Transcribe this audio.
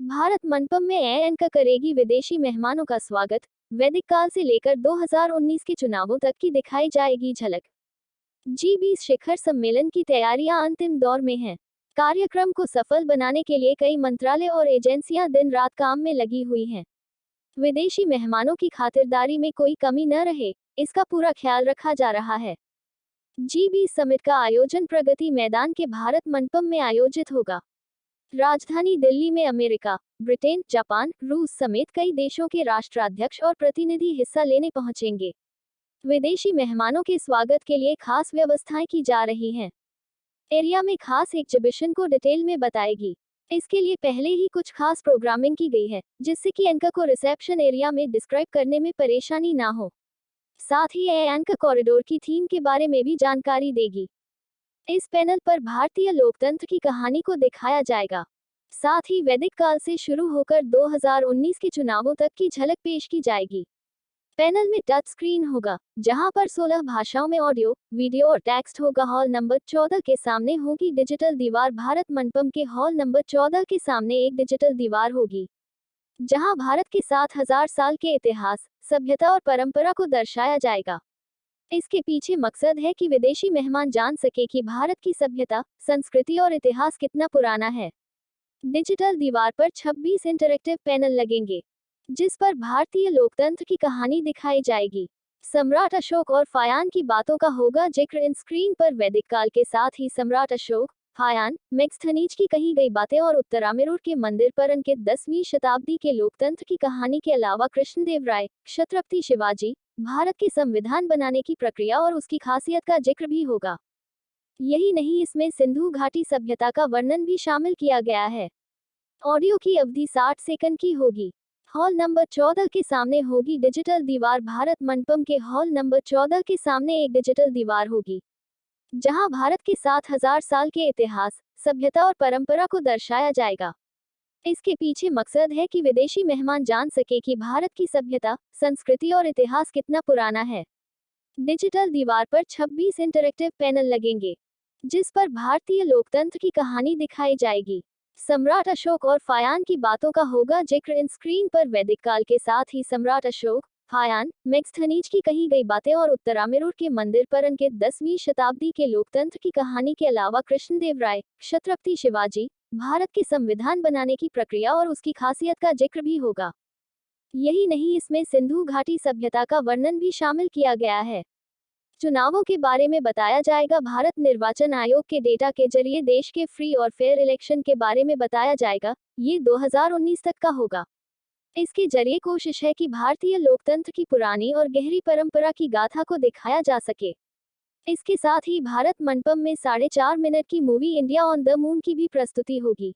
भारत मंडपम में एएनका करेगी विदेशी मेहमानों का स्वागत। वैदिक काल से लेकर 2019 के चुनावों तक की दिखाई जाएगी झलक। जी20 शिखर सम्मेलन की तैयारियां अंतिम दौर में हैं। कार्यक्रम को सफल बनाने के लिए कई मंत्रालय और एजेंसियां दिन रात काम में लगी हुई हैं। विदेशी मेहमानों की खातिरदारी में कोई कमी न रहे, इसका पूरा ख्याल रखा जा रहा है। जी20 समिट का आयोजन प्रगति मैदान के भारत मंडपम में आयोजित होगा। राजधानी दिल्ली में अमेरिका, ब्रिटेन, जापान, रूस समेत कई देशों के राष्ट्राध्यक्ष और प्रतिनिधि हिस्सा लेने पहुंचेंगे। विदेशी मेहमानों के स्वागत के लिए खास व्यवस्थाएं की जा रही हैं। एरिया में खास एग्जीबिशन को डिटेल में बताएगी। इसके लिए पहले ही कुछ खास प्रोग्रामिंग की गई है, जिससे कि एंकर को रिसेप्शन एरिया में डिस्क्राइब करने में परेशानी ना हो। साथ ही एंकर कॉरिडोर की थीम के बारे में भी जानकारी देगी। इस पैनल पर भारतीय लोकतंत्र की कहानी को दिखाया जाएगा। साथ ही वैदिक काल से शुरू होकर 2019 के चुनावों तक की झलक पेश की जाएगी। पैनल में टच स्क्रीन होगा, जहां पर 16 भाषाओं में ऑडियो, वीडियो और टेक्स्ट होगा। हॉल नंबर 14 के सामने होगी डिजिटल दीवार। भारत मंडपम के हॉल नंबर 14 के सामने एक डिजिटल दीवार होगी, जहां भारत के 7000 साल के इतिहास, सभ्यता और परंपरा को दर्शाया जाएगा। इसके पीछे मकसद है कि विदेशी मेहमान जान सके कि भारत की सभ्यता, संस्कृति और इतिहास कितना पुराना है। डिजिटल दीवार पर 26 इंटरैक्टिव पैनल लगेंगे, जिस पर भारतीय लोकतंत्र की कहानी दिखाई जाएगी। सम्राट अशोक और फायान की बातों का होगा जिक्र। इन स्क्रीन पर वैदिक काल के साथ ही सम्राट अशोक, फायान, मेगस्थनीज की कही गई बातें और उत्तरामेरूर के मंदिर पर उनके 10वीं शताब्दी के लोकतंत्र की कहानी के अलावा कृष्णदेव राय, छत्रपति शिवाजी, भारत के संविधान बनाने की प्रक्रिया और उसकी खासियत का जिक्र भी होगा। यही नहीं, इसमें सिंधु घाटी सभ्यता का वर्णन भी शामिल किया गया है। ऑडियो की अवधि 60 सेकंड की होगी। हॉल नंबर 14 के सामने होगी डिजिटल दीवार। भारत मंडपम के हॉल नंबर 14 के सामने एक डिजिटल दीवार होगी, जहां भारत के 7000 साल के इतिहास, सभ्यता और परंपरा को दर्शाया जाएगा। इसके पीछे मकसद है कि विदेशी मेहमान जान सके कि भारत की सभ्यता, संस्कृति और इतिहास कितना पुराना है। डिजिटल दीवार पर 26 इंटरैक्टिव पैनल लगेंगे, जिस पर भारतीय लोकतंत्र की कहानी दिखाई जाएगी। सम्राट अशोक और फायान की बातों का होगा जिक्र। इन स्क्रीन पर वैदिक काल के साथ ही सम्राट अशोक, फायान, मेगस्थनीज की कही गई बातें और उत्तरामेरूर के मंदिर पर उनके 10वीं शताब्दी के लोकतंत्र की कहानी के अलावा कृष्णदेव राय, छत्रपति शिवाजी, भारत के संविधान बनाने की प्रक्रिया और उसकी खासियत का जिक्र भी होगा। यही नहीं, इसमें सिंधु घाटी सभ्यता का वर्णन भी शामिल किया गया है। चुनावों के बारे में बताया जाएगा। भारत निर्वाचन आयोग के डेटा के जरिए देश के फ्री और फेयर इलेक्शन के बारे में बताया जाएगा। ये 2019 तक का होगा। इसके जरिए कोशिश है कि भारतीय लोकतंत्र की पुरानी और गहरी परंपरा की गाथा को दिखाया जा सके। इसके साथ ही भारत मंडपम में 4.5 मिनट की movie India on the moon की भी प्रस्तुति होगी।